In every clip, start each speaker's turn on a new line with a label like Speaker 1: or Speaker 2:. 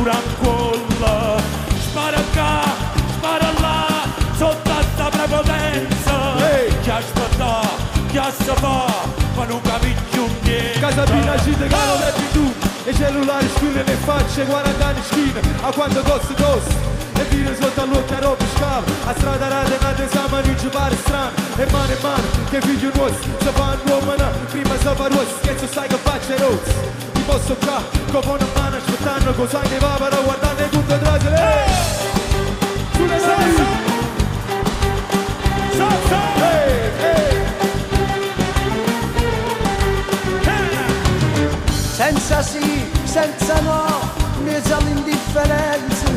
Speaker 1: pure ancora. Spara qua, spara là, sotto a sta prepotenza. Chi aspetta, chi si fa, ma non capisci niente.
Speaker 2: Casabina ci te caro rappi tu, e cellulari squille le facce, 40 anni schina, a quanto costa. E vire sotto all'occhio a roba scava, a strada rada nata esame non ci pare strano. E mano, che figlio nostro, se fa un uomo, prima si fa rosso, scherzo sai che faccia rozzo. Ti posso qua, come una mano aspettando, cosa ne va per guardare tutto atrás. Sulle mani!
Speaker 3: Senza sì, senza no, in mezzo all'indifferenza,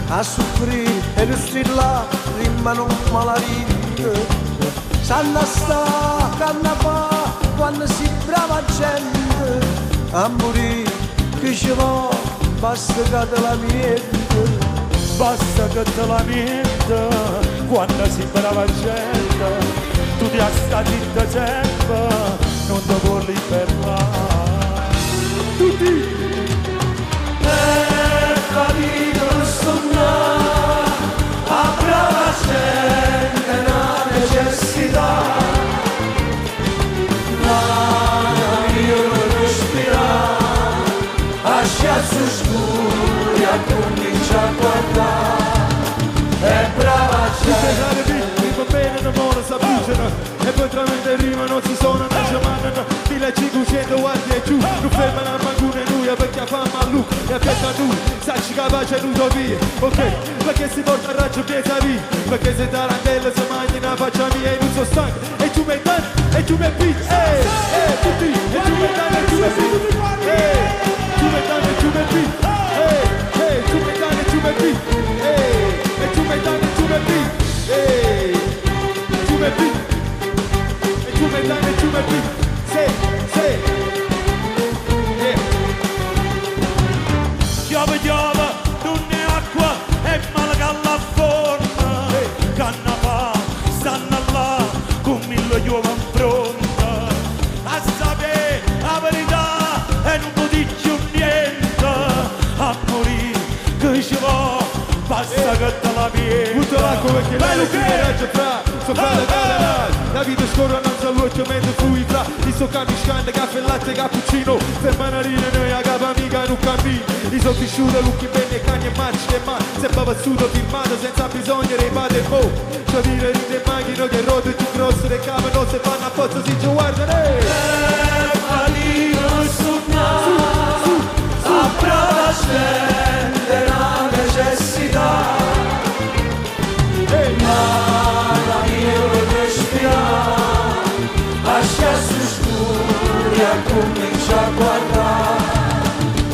Speaker 3: a soffrire e non strilla, rimangono malavite. Sanno sta, canna fa, quando si brava gente, a morire, che ci va, basta che te la miete.
Speaker 1: Basta che te la miete, quando si brava gente, tu ti stati da sempre, non ti vuoi liberare.
Speaker 2: Tutti!
Speaker 3: Capito sonnare, a brava gente una necessità. Ma io non respirare, lascia su scuri a comincia a guardare. È brava gente.
Speaker 2: Va bene, non mola, s'avvicina. E poi tra mente rima non si suona, non ci mandano. 1500 guardi e giù, non ferma la manguna e lui, perché fa malù. E aspetta tu, sai che capace l'utopia. Ok, perché si porta a raggio piezza via. Perché se tarantella si mangia una faccia mia e non so stanco. E tu mi danni, e tu mi beat. Tutti, e tu mi danni, e tu mi beat. Tu mi danni, e tu mi beat. Tu mi danni, e tu mi beat. E tu mi danni, e tu mi beat. Tu mi beat. E tu mi danni, e tu mi beat.
Speaker 1: Piove, non è acqua, è male che la forma. Canna fa, stanno là, con 1000 uova pronta. A sapere la verità e non può dire niente. A morire, che ci va, basta che te la viene.
Speaker 2: Butta l'acqua perché lei si coraggio fra. So fare la vita scorre non so l'occhio mentre fui fra. Ti sto camiscando, caffè, latte, cappuccino. Per manarine noi a capo amica non cammino. Ti sono cresciuto, lucchi bene, cani e macchine. Ma sembra passuto, filmato senza bisogno dei padri e mo. C'ho dire ride e macchino che rotte più grosse. Le cave non si fanno a posto, si ci guardano.
Speaker 3: Falino sognare, a brava gente la necessità. Ma io non respirare, lascia su scuri e comincia a guardare.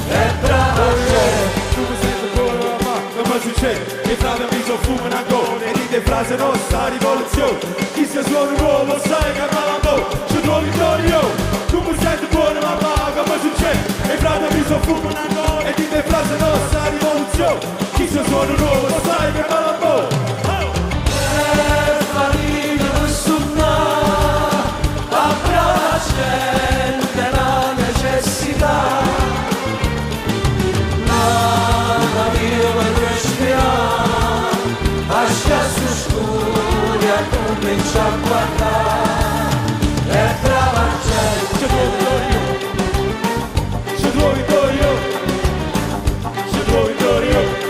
Speaker 3: È brava gente.
Speaker 2: Tu mi senti ancora la mano, ma succede? I frati mi sono fumano ancora e dite frase nostra rivoluzione. Chi si suona nuovo sai che va la mo', ci trovi glorio. Tu mi senti buona mamma, come succede? I frati mi sono fumano ancora e dite frase nostra rivoluzione. Chi si suona nuovo sai che va la mo'.
Speaker 3: Falino sognare, a brava gente la necessità. Ma io non respirare, lascia su scuri e comincia a guardare. È brava gente.
Speaker 2: Ci trovi Dorio, ci trovi Dorio.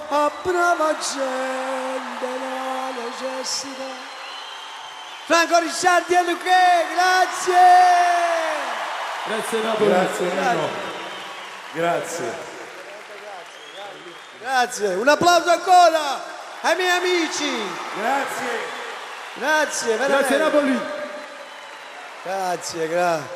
Speaker 3: A brava gente la necessità. Franco Ricciardi e Luque, grazie!
Speaker 2: Grazie Napoli.
Speaker 4: Grazie Nino. Grazie.
Speaker 3: Grazie, un applauso ancora ai miei amici.
Speaker 4: Grazie.
Speaker 3: Grazie, veramente.
Speaker 2: Grazie Napoli.
Speaker 3: Grazie, grazie.